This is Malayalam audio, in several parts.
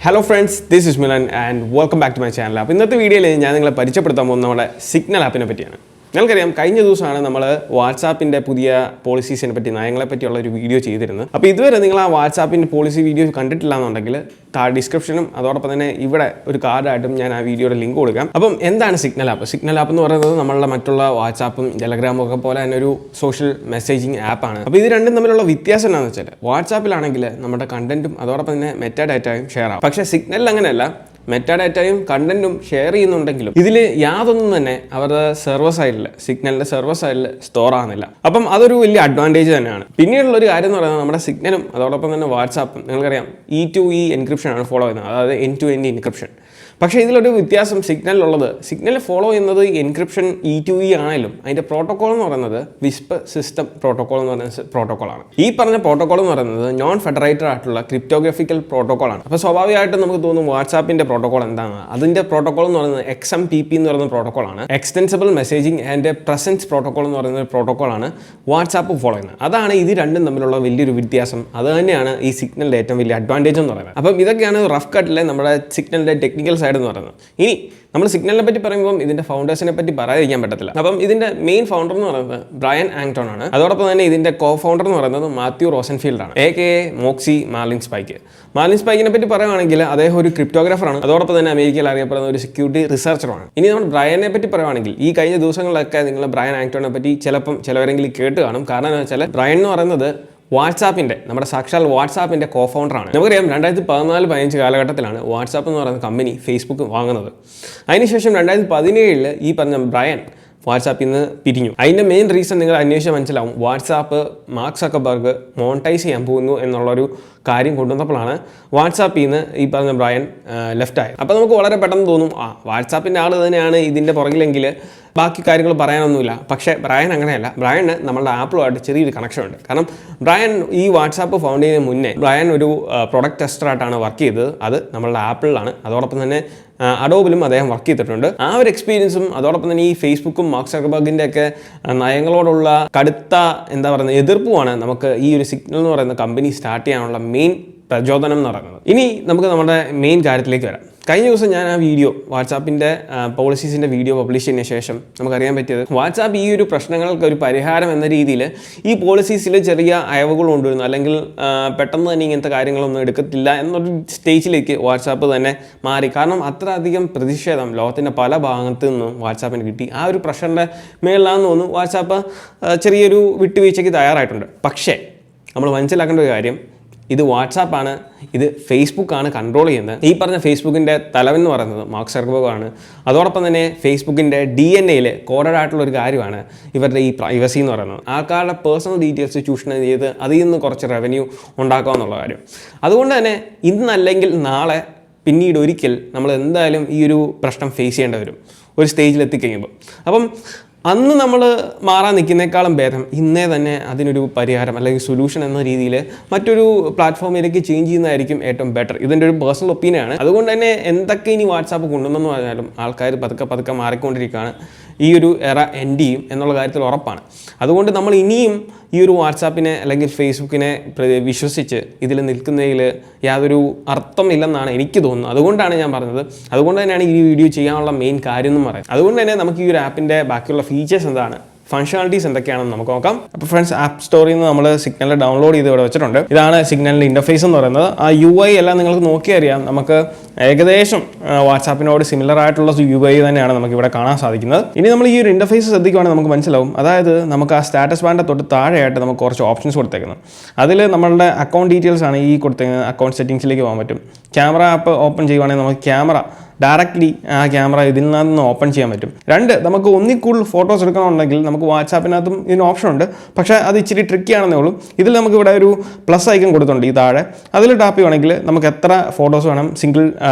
Hello friends, this is Milan and welcome back to my channel. അപ്പോൾ ഇന്നത്തെ വീഡിയോയിൽ ഞാൻ നിങ്ങളെ പരിചയപ്പെടുത്താൻ പോകുന്നത് നമ്മുടെ സിഗ്നൽ ആപ്പിനെ പറ്റിയാണ്. നിങ്ങൾക്കറിയാം കഴിഞ്ഞ ദിവസമാണ് നമ്മൾ വാട്സാപ്പിൻ്റെ പുതിയ പോളിസീസിനെ പറ്റി നയങ്ങളെ പറ്റിയുള്ള ഒരു വീഡിയോ ചെയ്തിരുന്നത്. അപ്പോൾ ഇതുവരെ നിങ്ങൾ ആ വാട്സാപ്പിൻ്റെ പോളിസി വീഡിയോ കണ്ടിട്ടില്ല എന്നുണ്ടെങ്കിൽ ഡിസ്ക്രിപ്ഷനും അതോടൊപ്പം തന്നെ ഇവിടെ ഒരു കാർഡായിട്ടും ഞാൻ ആ വീഡിയോയുടെ ലിങ്ക് കൊടുക്കാം. അപ്പം എന്താണ് സിഗ്നൽ ആപ്പ്? സിഗ്നൽ ആപ്പ് എന്ന് പറയുന്നത് നമ്മളുടെ മറ്റുള്ള വാട്സാപ്പും ടെലഗ്രാമും ഒക്കെ പോലെ തന്നെ ഒരു സോഷ്യൽ മെസ്സേജിങ് ആപ്പാണ്. അപ്പോൾ ഇത് രണ്ടും തമ്മിലുള്ള വ്യത്യാസം എന്താണെന്ന് വെച്ചാൽ വാട്സാപ്പിലാണെങ്കിൽ നമ്മുടെ കണ്ടന്റും അതോടൊപ്പം തന്നെ മെറ്റാ ഡാറ്റയും ഷെയർ ആവും. പക്ഷേ സിഗ്നലിൽ അങ്ങനെയല്ല. മെറ്റാ ഡാറ്റയും കണ്ടന്റും ഷെയർ ചെയ്യുന്നുണ്ടെങ്കിലും ഇതിൽ യാതൊന്നും തന്നെ അവരുടെ സെർവർ സൈഡിൽ സിഗ്നലിൻ്റെ സെർവർ സൈഡിൽ സ്റ്റോർ ആകുന്നില്ല. അപ്പം അതൊരു വലിയ അഡ്വാൻറ്റേജ് തന്നെയാണ്. പിന്നീടുള്ളൊരു കാര്യം എന്ന് പറയുന്നത് നമ്മുടെ സിഗ്നലും അതോടൊപ്പം തന്നെ വാട്സാപ്പും നിങ്ങൾക്കറിയാം E2E എൻക്രിപ്ഷൻ ആണ് ഫോളോ ചെയ്യുന്നത്, അതായത് end-to-end എൻക്രിപ്ഷൻ. പക്ഷേ ഇതിലൊരു വ്യത്യാസം സിഗ്നലിലുള്ളത്, സിഗ്നൽ ഫോളോ ചെയ്യുന്നത് എൻക്രിപ്ഷൻ E2E ആണെങ്കിലും അതിൻ്റെ പ്രോട്ടോക്കോൾ എന്ന് പറയുന്നത് വിസ്പ് സിസ്റ്റം പ്രോട്ടോക്കോൾ എന്ന് പറയുന്ന പ്രോട്ടോക്കോളാണ്. ഈ പറഞ്ഞ പ്രോട്ടോക്കോൾ എന്ന് പറയുന്നത് നോൺ ഫെഡറേറ്റഡ് ആയിട്ടുള്ള ക്രിപ്റ്റോഗ്രഫിക്കൽ പ്രോട്ടോക്കോളാണ്. അപ്പോൾ സ്വാഭാവികമായിട്ടും നമുക്ക് തോന്നും വാട്സാപ്പിൻ്റെ പ്രോട്ടോക്കോൾ എന്താണ്? അതിൻ്റെ പ്രോട്ടോക്കോൾ എന്ന് പറയുന്നത് XMPP എന്ന് പറയുന്ന പ്രോട്ടോക്കോളാണ്. Extensible messaging and presence protocol എന്ന് പറയുന്ന പ്രോട്ടോക്കോളാണ് വാട്സാപ്പ് ഫോളോ ചെയ്യുന്നത്. അതാണ് ഇത് രണ്ടും തമ്മിലുള്ള വലിയൊരു വ്യത്യാസം. അത് തന്നെയാണ് ഈ സിഗ്നലിൻ്റെ ഏറ്റവും വലിയ അഡ്വാൻറ്റേജ് എന്ന് പറയുന്നത്. അപ്പം ഇതൊക്കെയാണ് റഫ് കട്ടിലെ നമ്മുടെ സിഗ്നലിൻ്റെ ടെക്നിക്കൽ സൈഡ് എന്ന് പറയുന്നത്. ഇനി നമ്മൾ സിഗ്നലിനെ പറ്റി പറയുമ്പോൾ ഇതിന്റെ ഫൗണ്ടേഴ്സിനെ പറ്റി പറയാതിരിക്കാൻ പറ്റത്തില്ല. അപ്പം ഇതിന്റെ മെയിൻ ഫൗണ്ടർ എന്ന് പറയുന്നത് ബ്രയൻ ആങ്ടോൺ ആണ്. അതോടൊപ്പം തന്നെ ഇതിന്റെ കോ ഫൗണ്ടർ എന്ന് പറയുന്നത് മാത്യു റോസൻഫീൽഡ് ആണ്, AKA മോക്സി മാർലിൻ സ്പൈക്ക്. മാർലിൻ സ്പൈക്കിനെ പറ്റി പറയുകയാണെങ്കിൽ അദ്ദേഹം ഒരു ക്രിപ്റ്റോഗ്രാഫറാണ്. അതോടൊപ്പം തന്നെ അമേരിക്കയിൽ അറിയപ്പെടുന്ന ഒരു സെക്യൂരിറ്റി റിസർച്ചറുമാണ്. ഇനി നമ്മൾ ബ്രയനെ പറ്റി പറയുകയാണെങ്കിൽ ഈ കഴിഞ്ഞ ദിവസങ്ങളിലൊക്കെ നിങ്ങൾ ബ്രയൻ ആങ്ടോണിനെ പറ്റി ചിലപ്പം ചിലവരെങ്കിലും കേട്ട് കാണും. കാരണം എന്താ വെച്ചാൽ ബ്രയൻ എന്ന് പറയുന്നത് വാട്സാപ്പിൻ്റെ, നമ്മുടെ സാക്ഷാൽ വാട്സാപ്പിൻ്റെ കോ ഫൗണ്ടറാണ്. നമുക്കറിയാം 2014-15 കാലഘട്ടത്തിലാണ് വാട്സാപ്പ് എന്ന് പറയുന്ന കമ്പനി ഫേസ്ബുക്ക് വാങ്ങുന്നത്. അതിനുശേഷം 2017 ഈ പറഞ്ഞ ബ്രയൻ വാട്സാപ്പിൽ നിന്ന് പിരിഞ്ഞു. അതിൻ്റെ മെയിൻ റീസൺ നിങ്ങൾ അന്വേഷിച്ചാൽ മനസ്സിലാവും. വാട്സാപ്പ് മാർക്ക് സക്കർബർഗ് മോണിറ്റൈസ് ചെയ്യാൻ പോകുന്നു എന്നുള്ളൊരു കാര്യം കൊണ്ടുവന്നപ്പോഴാണ് വാട്സാപ്പിൽ നിന്ന് ഈ പറഞ്ഞ ബ്രയൻ ലെഫ്റ്റ് ആയത്. അപ്പോൾ നമുക്ക് വളരെ പെട്ടെന്ന് തോന്നും വാട്സാപ്പിൻ്റെ ആൾ തന്നെയാണ് ഇതിൻ്റെ പുറകിലെങ്കിൽ ബാക്കി കാര്യങ്ങൾ പറയാനൊന്നുമില്ല. പക്ഷേ ബ്രയൻ അങ്ങനെയല്ല. ബ്രയന് നമ്മളുടെ ആപ്പിളുമായിട്ട് ചെറിയൊരു കണക്ഷൻ ഉണ്ട്. കാരണം ബ്രയൻ ഈ വാട്സാപ്പ് ഫൗണ്ട് ചെയ്യുന്നതിന് മുന്നേ ബ്രയൻ ഒരു പ്രൊഡക്റ്റ് ടെസ്റ്ററായിട്ടാണ് വർക്ക് ചെയ്തത്. അത് നമ്മളുടെ ആപ്പിളിലാണ്. അതോടൊപ്പം തന്നെ അഡോബിലും അദ്ദേഹം വർക്ക് ചെയ്തിട്ടുണ്ട്. ആ ഒരു എക്സ്പീരിയൻസും അതോടൊപ്പം തന്നെ ഈ ഫേസ്ബുക്കും മാർക്ക് സക്കർബർഗിൻ്റെ ഒക്കെ നയങ്ങളോടുള്ള കടുത്ത എതിർപ്പുമാണ് നമുക്ക് ഈ ഒരു സിഗ്നൽ എന്ന് പറയുന്ന കമ്പനി സ്റ്റാർട്ട് ചെയ്യാനുള്ള മെയിൻ പ്രചോദനം എന്ന് പറയുന്നത്. ഇനി നമുക്ക് നമ്മുടെ മെയിൻ കാര്യത്തിലേക്ക് വരാം. കഴിഞ്ഞ ദിവസം ഞാൻ ആ വീഡിയോ വാട്സാപ്പിൻ്റെ പോളിസീസിൻ്റെ വീഡിയോ പബ്ലിഷ് ചെയ്തതിന് ശേഷം നമുക്കറിയാൻ പറ്റിയത് വാട്സാപ്പ് ഈ ഒരു പ്രശ്നങ്ങൾക്ക് ഒരു പരിഹാരം എന്ന രീതിയിൽ ഈ പോളിസീസിൽ ചെറിയ അയവുകൾ കൊണ്ടുവരുന്നു, അല്ലെങ്കിൽ പെട്ടെന്ന് തന്നെ ഇങ്ങനത്തെ കാര്യങ്ങളൊന്നും എടുക്കത്തില്ല എന്നൊരു സ്റ്റേജിലേക്ക് വാട്സാപ്പ് തന്നെ മാറി. കാരണം അത്രയധികം പ്രതിഷേധം ലോകത്തിൻ്റെ പല ഭാഗത്തു നിന്നും വാട്സാപ്പിന് കിട്ടി. ആ ഒരു പ്രഷറിൻ്റെ മേളിലാണെന്ന് തോന്നുന്നു വാട്സാപ്പ് ചെറിയൊരു വിട്ടുവീഴ്ചയ്ക്ക് തയ്യാറായിട്ടുണ്ട്. പക്ഷേ നമ്മൾ മനസ്സിലാക്കേണ്ട ഒരു കാര്യം, ഇത് വാട്സാപ്പാണ്, ഇത് ഫേസ്ബുക്കാണ് കൺട്രോൾ ചെയ്യുന്നത്. ഈ പറഞ്ഞ ഫേസ്ബുക്കിൻ്റെ തലവൻ എന്ന് പറയുന്നത് മാർക്ക് സക്കർബർഗ് ആണ്. അതോടൊപ്പം തന്നെ ഫേസ്ബുക്കിൻ്റെ DNA കോഡഡ് ആയിട്ടുള്ള ഒരു കാര്യമാണ് ഇവരുടെ ഈ പ്രൈവസി എന്ന് പറയുന്നത്. ആൾക്കാരുടെ പേഴ്സണൽ ഡീറ്റെയിൽസ് ചൂഷണം ചെയ്ത് അതിൽ നിന്ന് കുറച്ച് റവന്യൂ ഉണ്ടാക്കുക എന്നുള്ള കാര്യം. അതുകൊണ്ട് തന്നെ ഇന്നല്ലെങ്കിൽ നാളെ പിന്നീട് ഒരിക്കൽ നമ്മൾ എന്തായാലും ഈ ഒരു പ്രശ്നം ഫേസ് ചെയ്യേണ്ടി വരും ഒരു സ്റ്റേജിൽ എത്തിക്കഴിയുമ്പോൾ. അപ്പം അന്ന് നമ്മൾ മാറാൻ നിൽക്കുന്നേക്കാളും ഭേദം ഇന്നേ തന്നെ അതിനൊരു പരിഹാരം അല്ലെങ്കിൽ സൊല്യൂഷൻ എന്ന രീതിയിൽ മറ്റൊരു പ്ലാറ്റ്ഫോമിലേക്ക് ചേഞ്ച് ചെയ്യുന്നതായിരിക്കും ഏറ്റവും ബെറ്റർ. ഇതിൻ്റെ ഒരു പേഴ്സണൽ ഒപ്പീനിയനാണ്. അതുകൊണ്ട് തന്നെ എന്തൊക്കെ ഇനി വാട്സാപ്പ് കൊണ്ടുവന്നെന്ന് പറഞ്ഞാലും ആൾക്കാർ പതുക്കെ മാറിക്കൊണ്ടിരിക്കുകയാണ്. ഈ ഒരു എറ എൻഡ് ചെയ്യും എന്നുള്ള കാര്യത്തിൽ ഉറപ്പാണ്. അതുകൊണ്ട് നമ്മൾ ഇനിയും ഈ ഒരു വാട്സാപ്പിനെ അല്ലെങ്കിൽ ഫേസ്ബുക്കിനെ വിശ്വസിച്ച് ഇതിൽ നിൽക്കുന്നതിൽ യാതൊരു അർത്ഥമില്ലെന്നാണ് എനിക്ക് തോന്നുന്നത്. അതുകൊണ്ടാണ് ഞാൻ പറഞ്ഞത്. അതുകൊണ്ട് തന്നെയാണ് ഈ വീഡിയോ ചെയ്യാനുള്ള മെയിൻ കാര്യം എന്ന് പറയുന്നത്. അതുകൊണ്ട് തന്നെ നമുക്ക് ഈ ഒരു ആപ്പിൻ്റെ ബാക്കിയുള്ള ഫീച്ചേഴ്സ് എന്താണ്, ഫങ്ഷണാലിറ്റീസ് എന്തൊക്കെയാണെന്ന് നമുക്ക് നോക്കാം. അപ്പോൾ ഫ്രണ്ട്സ്, ആപ്പ് സ്റ്റോറിൽ നിന്ന് നമ്മൾ സിഗ്നൽ ഡൗൺലോഡ് ചെയ്ത് ഇവിടെ വെച്ചിട്ടുണ്ട്. ഇതാണ് സിഗ്നലിൻ്റെ ഇൻ്റർഫേസ് എന്ന് പറയുന്നത്. ആ UI എല്ലാം നിങ്ങൾക്ക് നോക്കി അറിയാം. നമുക്ക് ഏകദേശം വാട്സാപ്പിനോട് സിമിലർ ആയിട്ടുള്ള UI തന്നെയാണ് നമുക്ക് ഇവിടെ കാണാൻ സാധിക്കുന്നത്. ഇനി നമ്മൾ ഈ ഒരു ഇൻ്റർഫേസ് ശ്രദ്ധിക്കുകയാണെങ്കിൽ നമുക്ക് മനസ്സിലാവും. അതായത് നമുക്ക് ആ സ്റ്റാറ്റസ് ബാറിൻ്റെ തൊട്ട് താഴെയായിട്ട് നമുക്ക് കുറച്ച് ഓപ്ഷൻസ് കൊടുത്തേക്കുന്നത്. അതിൽ നമ്മളുടെ അക്കൗണ്ട് ഡീറ്റെയിൽസ് ആണ് ഈ കൊടുത്തേക്കുന്നത്. അക്കൗണ്ട് സെറ്റിംഗ്സിലേക്ക് പോകാൻ പറ്റും. ക്യാമറ ആപ്പ് ഓപ്പൺ ചെയ്യുവാണെങ്കിൽ നമുക്ക് ക്യാമറ ഡയറക്റ്റ്ലി ആ ക്യാമറ ഇതിൽ നിന്ന് ഓപ്പൺ ചെയ്യാൻ പറ്റും. 2, നമുക്ക് ഒന്നിൽ കൂടുതൽ ഫോട്ടോസ് എടുക്കണമെന്നുണ്ടെങ്കിൽ നമുക്ക് വാട്സാപ്പിനകത്തും ഇതിന് ഓപ്ഷൻ ഉണ്ട്. പക്ഷേ അത് ഇച്ചിരി ട്രിക്കി ആണെന്നേ ഉള്ളൂ. ഇതിൽ നമുക്ക് ഇവിടെ ഒരു പ്ലസ് ഐക്കൺ കൊടുത്തിട്ടുണ്ട് ഈ താഴെ. അതിൽ ടാപ്പ് ചെയ്യുവാണെങ്കിൽ നമുക്ക് എത്ര ഫോട്ടോസ് വേണം സിംഗിൾ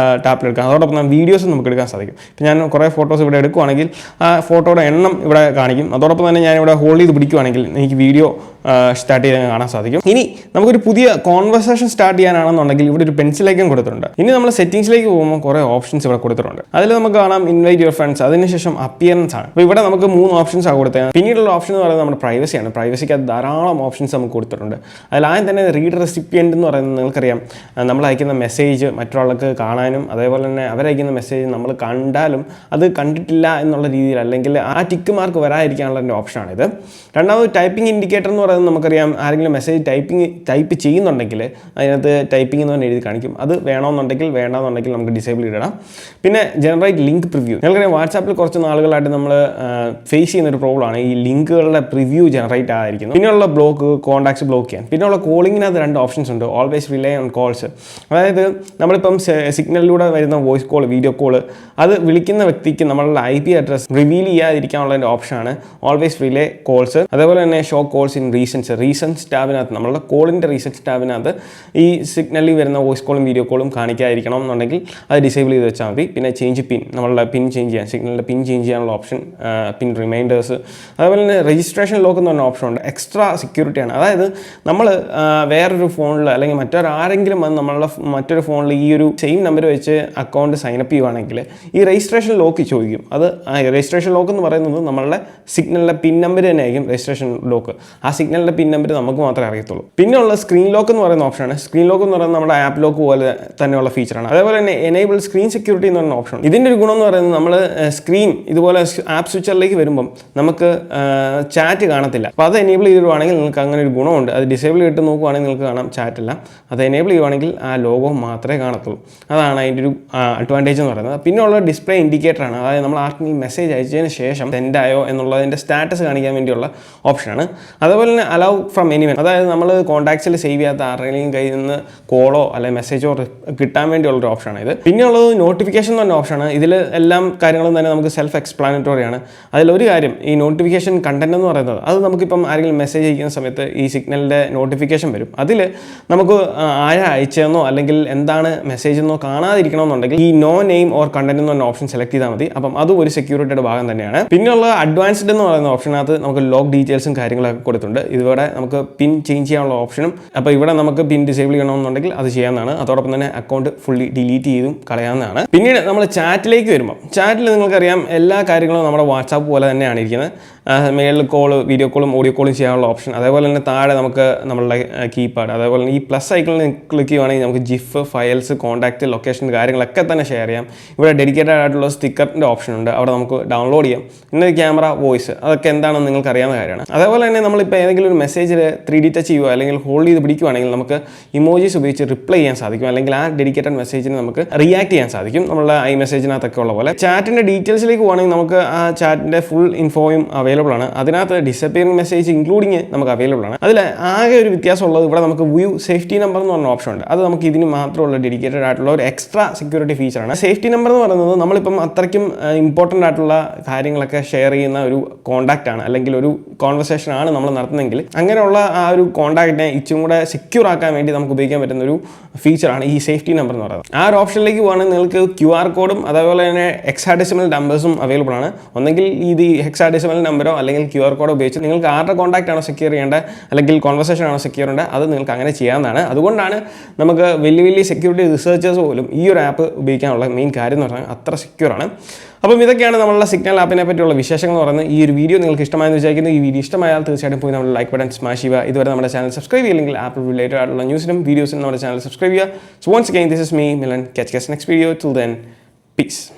ടാപ്പിൽ എടുക്കാം. അതോടൊപ്പം തന്നെ വീഡിയോസ് നമുക്ക് എടുക്കാൻ സാധിക്കും. ഇപ്പം ഞാൻ കുറേ ഫോട്ടോസ് ഇവിടെ എടുക്കുവാണെങ്കിൽ ആ ഫോട്ടോയുടെ എണ്ണം ഇവിടെ കാണിക്കും. അതോടൊപ്പം തന്നെ ഞാനിവിടെ ഹോൾഡ് ചെയ്ത് പിടിക്കുവാണെങ്കിൽ എനിക്ക് വീഡിയോ സ്റ്റാർട്ട് ചെയ്യാൻ കാണാൻ സാധിക്കും. ഇനി നമുക്കൊരു പുതിയ കോൺവെർസേഷൻ സ്റ്റാർട്ട് ചെയ്യാനാണെന്നുണ്ടെങ്കിൽ ഇവിടെ ഒരു പെൻസിൽ ഐക്കൺ കൊടുത്തിട്ടുണ്ട്. ഇനി നമ്മൾ സെറ്റിംഗ്സിലേക്ക് പോകുമ്പോൾ കുറേ ഓപ്ഷൻസ് ഇവിടെ അവിടെ കൊടുത്തിട്ടുണ്ട്. അതിൽ നമുക്ക് കാണാം ഇൻവൈറ്റ് യുവർ ഫ്രണ്ട്സ്, അതിനുശേഷം അപ്പിയറൻസ് ആണ്. അപ്പോൾ ഇവിടെ നമുക്ക് 3 ഓപ്ഷൻസ് ആണ് കൊടുത്തത്. പിന്നീടുള്ള ഓപ്ഷൻ എന്ന് പറയുന്നത് നമ്മുടെ പ്രൈവസിയാണ്. പ്രൈവസിക്ക് അത് ധാരാളം ഓപ്ഷൻസ് നമുക്ക് കൊടുത്തിട്ടുണ്ട്. അതിലാദ്യം തന്നെ റീഡ് റെസിപ്പിയൻ്റ് എന്ന് പറയുന്നത് നിങ്ങൾക്കറിയാം, നമ്മൾ അയക്കുന്ന മെസ്സേജ് മറ്റൊരാൾക്ക് കാണാനും അതേപോലെ തന്നെ അവരയക്കുന്ന മെസ്സേജ് നമ്മൾ കണ്ടാലും അത് കണ്ടിട്ടില്ല എന്നുള്ള രീതിയിൽ അല്ലെങ്കിൽ ആ ടിക്ക് മാർക്ക് വരാതിരിക്കാനുള്ള ഒരു ഓപ്ഷനാണിത്. രണ്ടാമത് ടൈപ്പിംഗ് ഇൻഡിക്കേറ്റർ എന്ന് പറയുന്നത് നമുക്കറിയാം, ആരെങ്കിലും മെസ്സേജ് ടൈപ്പ് ചെയ്യുന്നുണ്ടെങ്കിൽ അതിനകത്ത് ടൈപ്പിംഗ് എന്ന് പറഞ്ഞ് എഴുതി കാണിക്കും. അത് വേണമെന്നുണ്ടെങ്കിൽ വേണ്ടാന്നുണ്ടെങ്കിൽ നമുക്ക് ഡിസേബിൾ ഇടണം. പിന്നെ ജനറേറ്റ് ലിങ്ക് പ്രിവ്യൂ. നിങ്ങൾക്കറിയാം വാട്സാപ്പിൽ കുറച്ച് നാളുകളായിട്ട് നമ്മൾ ഫേസ് ചെയ്യുന്ന ഒരു പ്രോബ്ലമാണ് ഈ ലിങ്കുകളുടെ പ്രിവ്യൂ ജനറേറ്റ് ആയിരിക്കുന്നു. പിന്നെയുള്ള ബ്ലോക്ക്, കോൺടാക്ട്സ് ബ്ലോക്ക് ചെയ്യാൻ. പിന്നെയുള്ള കോളിങ്ങിനകത്ത് 2 ഓപ്ഷൻസ് ഉണ്ട്. ഓൾവേസ് റിലേ ഓൺ കോൾസ്, അതായത് നമ്മളിപ്പം സിഗ്നലിലൂടെ വരുന്ന വോയിസ് കോൾ, വീഡിയോ കോൾ, അത് വിളിക്കുന്ന വ്യക്തിക്ക് നമ്മളുടെ IP അഡ്രസ് റിവീൽ ചെയ്യാതിരിക്കാനുള്ള ഓപ്ഷനാണ് ഓൾവേസ് റിലേ കോൾസ്. അതേപോലെ തന്നെ ഷോ കോൾസ് ഇൻ റീസൺസ് ടാബിനകത്ത്, നമ്മളുടെ കോളിൻ്റെ റീസൺസ് ടാബിനകത്ത് ഈ സിഗ്നലിൽ വരുന്ന വോയിസ് കോളും വീഡിയോ കോളും കാണിക്കാതിരിക്കണം എന്നുണ്ടെങ്കിൽ അത് ഡിസേബിൾ ചെയ്ത് വെച്ചാൽ മതി. പിന്നെ ചേഞ്ച് പിൻ, നമ്മളുടെ പിൻ ചേഞ്ച് ചെയ്യാൻ, സിഗ്നലിൻ്റെ പിൻ ചേഞ്ച് ചെയ്യാനുള്ള ഓപ്ഷൻ, പിൻ റിമൈൻഡേഴ്സ്. അതേപോലെ തന്നെ രജിസ്ട്രേഷൻ ലോക്ക് എന്ന് പറഞ്ഞ ഓപ്ഷൻ ഉണ്ട്. എക്സ്ട്രാ സെക്യൂരിറ്റിയാണ്. അതായത് നമ്മൾ വേറൊരു ഫോണിൽ അല്ലെങ്കിൽ മറ്റൊരാരെങ്കിലും വന്ന് നമ്മളുടെ മറ്റൊരു ഫോണിൽ ഈ ഒരു സെയിം നമ്പർ വെച്ച് അക്കൗണ്ട് സൈനപ്പ് ചെയ്യുവാണെങ്കിൽ ഈ രജിസ്ട്രേഷൻ ലോക്ക് ചോദിക്കും. അത് രജിസ്ട്രേഷൻ ലോക്ക് എന്ന് പറയുന്നത് നമ്മളുടെ സിഗ്നലിൻ്റെ പിൻ നമ്പർ തന്നെ ആയിരിക്കും രജിസ്ട്രേഷൻ ലോക്ക്. ആ സിഗ്നലിൻ്റെ പിൻ നമ്പർ നമുക്ക് മാത്രമേ അറിയത്തുള്ളൂ. പിന്നെയുള്ള സ്ക്രീൻ ലോക്ക് എന്ന് പറയുന്ന ഓപ്ഷനാണ്. സ്ക്രീൻ ലോക്ക് എന്ന് പറയുന്നത് നമ്മുടെ ആപ്പ് ലോക്ക് പോലെ തന്നെയുള്ള ഫീച്ചറാണ്. അതേപോലെ തന്നെ എനേബിൾ സ്ക്രീൻ സെക്യൂരിറ്റി എന്ന് പറയുന്ന ഓപ്ഷൻ. ഇതിൻ്റെ ഒരു ഗുണം എന്ന് പറയുന്നത് നമ്മൾ സ്ക്രീൻ ഇതുപോലെ ആപ്പ് സ്വിച്ചറിലേക്ക് വരുമ്പം നമുക്ക് ചാറ്റ് കാണത്തില്ല. അപ്പോൾ അത് എനേബിൾ ചെയ്തിടുവാണെങ്കിൽ നിങ്ങൾക്ക് അങ്ങനെ ഒരു ഗുണമുണ്ട്. അത് ഡിസേബിൾ ചെയ്തിട്ട് നോക്കുവാണെങ്കിൽ നിങ്ങൾക്ക് കാണാം ചാറ്റില്ല. അത് എനേബിൾ ചെയ്യുവാണെങ്കിൽ ആ ലോഗോ മാത്രമേ കാണത്തുള്ളൂ. അതാണ് അതിൻ്റെ ഒരു അഡ്വാൻറ്റേജ് എന്ന് പറയുന്നത്. പിന്നെ ഉള്ള ഡിസ്പ്ലേ ഇൻഡിക്കേറ്ററാണ്. അതായത് നമ്മൾ ആർക്കെങ്കിലും മെസ്സേജ് അയച്ചതിന് ശേഷം സെൻഡ് ആയോ എന്നുള്ളതിൻ്റെ സ്റ്റാറ്റസ് കാണിക്കാൻ വേണ്ടിയുള്ള ഓപ്ഷനാണ്. അതുപോലെ തന്നെ അലൗ ഫ്രം എനിവൻ, അതായത് നമ്മൾ കോൺടാക്ട്സിൽ സേവ് ചെയ്യാത്ത ആരുടെയും കയ്യിൽ നിന്ന് കോളോ അല്ലെങ്കിൽ മെസ്സേജോ കിട്ടാൻ വേണ്ടിയുള്ളൊരു ഓപ്ഷനാണ് ഇത്. പിന്നെയുള്ളത് നോട്ടിഫിക്കേഷൻ എന്ന് പറഞ്ഞ ഓപ്ഷനാണ്. ഇതിൽ എല്ലാം കാര്യങ്ങളും തന്നെ നമുക്ക് സെൽഫ് എക്സ്പ്ലാനറ്ററി ആണ്. അതിലൊരു കാര്യം, ഈ നോട്ടിഫിക്കേഷൻ കണ്ടന്റ് എന്ന് പറയുന്നത് അത് നമുക്കിപ്പം ആരെങ്കിലും മെസ്സേജ് അയക്കുന്ന സമയത്ത് ഈ സിഗ്നലിൻ്റെ നോട്ടിഫിക്കേഷൻ വരും. അതിൽ നമുക്ക് ആരാ അയച്ചതെന്നോ അല്ലെങ്കിൽ എന്താണ് മെസ്സേജ് എന്നോ കാണാതിരിക്കണമെന്നുണ്ടെങ്കിൽ ഈ നോ നെയിം ഓർ കണ്ടന്റ് എന്ന് പറഞ്ഞ ഓപ്ഷൻ സെലക്ട് ചെയ്താൽ മതി. അപ്പം അതും ഒരു സെക്യൂരിറ്റിയുടെ ഭാഗം തന്നെയാണ്. പിന്നെയുള്ള അഡ്വാൻസ്ഡ് എന്ന് പറയുന്ന ഓപ്ഷനകത്ത് നമുക്ക് ലോഗ് ഡീറ്റെയിൽസും കാര്യങ്ങളൊക്കെ കൊടുത്തിട്ടുണ്ട്. ഇതിവിടെ നമുക്ക് പിൻ ചേഞ്ച് ചെയ്യാനുള്ള ഓപ്ഷനും, അപ്പോൾ ഇവിടെ നമുക്ക് പിൻ ഡിസേബിൾ ചെയ്യണമെന്നുണ്ടെങ്കിൽ അത് ചെയ്യാവുന്നതാണ്. അതോടൊപ്പം തന്നെ അക്കൗണ്ട് ഫുള്ളി ഡിലീറ്റ് ചെയ്തും കളയാവുന്നതാണ്. പിന്നീട് നമ്മൾ ചാറ്റിലേക്ക് വരുമ്പോൾ, ചാറ്റിൽ നിങ്ങൾക്കറിയാം എല്ലാ കാര്യങ്ങളും നമ്മുടെ വാട്സാപ്പ് പോലെ തന്നെയാണ് ഇരിക്കുന്നത്. മെയിൽ കോൾ, വീഡിയോ കോളും ഓഡിയോ കോളും ചെയ്യാനുള്ള ഓപ്ഷൻ. അതേപോലെ തന്നെ താഴെ നമുക്ക് നമ്മളുടെ കീപാഡ്, അതേപോലെ ഈ പ്ലസ് ഐക്കണിൽ ക്ലിക്ക് ചെയ്യുവാണെങ്കിൽ നമുക്ക് ജിഫ്, ഫയൽസ്, കോൺടാക്റ്റ്, ലൊക്കേഷൻ കാര്യങ്ങളൊക്കെ തന്നെ ഷെയർ ചെയ്യാം. ഇവിടെ ഡെഡിക്കേറ്റഡ് ആയിട്ടുള്ള സ്റ്റിക്കറിൻ്റെ ഓപ്ഷൻ ഉണ്ട്. അവിടെ നമുക്ക് ഡൗൺലോഡ് ചെയ്യാം. പിന്നെ ക്യാമറ, വോയിസ്, അതൊക്കെ എന്താണെന്ന് നിങ്ങൾക്ക് അറിയാവുന്ന കാര്യമാണ്. അതേപോലെ തന്നെ നമ്മളിപ്പോൾ ഏതെങ്കിലും ഒരു മെസ്സേജിൽ 3D ടച്ച് ചെയ്യുക അല്ലെങ്കിൽ ഹോൾഡ് ചെയ്ത് പിടിക്കുകയാണെങ്കിൽ നമുക്ക് ഇമോജീസ് ഉപയോഗിച്ച് റിപ്ലൈ ചെയ്യാൻ സാധിക്കും. അല്ലെങ്കിൽ ആ ഡെഡിക്കേറ്റഡ് മെസ്സേജിന് നമുക്ക് റിയാക്ട് ചെയ്യാൻ സാധിക്കും, നമ്മളുടെ ഐ മെസ്സേജിനകത്തൊക്കെ ഉള്ള പോലെ. ചാറ്റിൻ്റെ ഡീറ്റെയിൽസിലേക്ക് പോകുകയാണെങ്കിൽ നമുക്ക് ആ ചാറ്റിൻ്റെ ഫുൾ ഇൻഫോയും അവൈലബിൾ ആണ്. അതിനകത്ത് ഡിസപ്പിയറിംഗ് മെസ്സേജ് ഇൻക്ലൂഡിങ് നമുക്ക് അവൈലബിൾ ആണ്. അതിൽ ആകെ ഒരു വ്യത്യാസമുള്ളത് ഇവിടെ നമുക്ക് വ്യൂ സേഫ്റ്റി നമ്പർ എന്ന് പറഞ്ഞ ഓപ്ഷൻ ഉണ്ട്. അത് നമുക്ക് ഇതിന് മാത്രമുള്ള ഡെഡിക്കേറ്റഡ് ആയിട്ടുള്ള ഒരു എക്സ്ട്രാ സെക്യൂരിറ്റി ഫീച്ചറാണ്. സേഫ്റ്റി നമ്പർ എന്ന് പറയുന്നത് നമ്മളിപ്പം അത്രയ്ക്കും ഇമ്പോർട്ടൻ്റ് ആയിട്ടുള്ള കാര്യങ്ങളൊക്കെ ഷെയർ ചെയ്യുന്ന ഒരു കോൺടാക്റ്റ് ആണ് അല്ലെങ്കിൽ ഒരു കോൺവെർസേഷൻ ആണ് നമ്മൾ നടത്തുന്നതെങ്കിൽ അങ്ങനെയുള്ള ആ ഒരു കോൺടാക്റ്റിനെ ഇച്ചും കൂടെ സെക്യൂർ ആക്കാൻ വേണ്ടി നമുക്ക് ഉപയോഗിക്കാൻ പറ്റുന്ന ഒരു ഫീച്ചറാണ് ഈ സേഫ്റ്റി നമ്പർ എന്ന് പറയുന്നത്. ആ ഒരു ഓപ്ഷനിലേക്ക് പോകുകയാണെങ്കിൽ നിങ്ങൾക്ക് QR കോഡും അതേപോലെ തന്നെ ഹെക്സാഡെസിമൽ നമ്പേഴ്സും അവൈലബിൾ ആണ്. ഒന്നെങ്കിൽ ഇത് ഹെക്സാഡെസിമൽ നമ്പറോ അല്ലെങ്കിൽ QR കോഡോ ഉപയോഗിച്ച് നിങ്ങൾക്ക് ആരുടെ കോൺടാക്റ്റ് ആണോ സെക്യൂർ ചെയ്യേണ്ടത് അല്ലെങ്കിൽ കോൺവെർസേഷൻ ആണോ സെക്യൂർ ചെയ്യേണ്ടത് അത് നിങ്ങൾക്ക് അങ്ങനെ ചെയ്യാവുന്നതാണ്. അതുകൊണ്ടാണ് നമുക്ക് വലിയ സെക്യൂരിറ്റി റിസർച്ചേഴ്സ് പോലും ഈ ഒരു ആപ്പ് ഉപയോഗിക്കാനുള്ള മെയിൻ കാര്യം എന്ന് പറഞ്ഞാൽ അത്ര സെക്യൂർ ആണ്. അപ്പം ഇതൊക്കെയാണ് നമ്മളുടെ സിഗ്നൽ ആപ്പിനെ പറ്റിയുള്ള വിശേഷങ്ങൾ എന്ന് പറയുന്നത്. ഈ ഒരു വീഡിയോ നിങ്ങൾക്ക് ഇഷ്ടമായെന്ന് വിചാരിക്കുന്നു. ഈ വീഡിയോ ഇഷ്ടമായാൽ തീർച്ചയായിട്ടും പോയി നമ്മുടെ ലൈക്ക് ബട്ടൺ സ്മാഷ് ചെയ്യുക. ഇതുവരെ നമ്മുടെ ചാനൽ സബ്സ്ക്രൈബ് ചെയ്യില്ലെങ്കിൽ ആപ്പ് റിലേറ്റഡ് ആയിട്ടുള്ള ന്യൂസിനും വീഡിയോസിനും നമ്മുടെ ചാനൽ സബ്സ്ക്രൈബ് ചെയ്യുക. So once again, this is me Milan. Catch you guys next video. Till then, peace.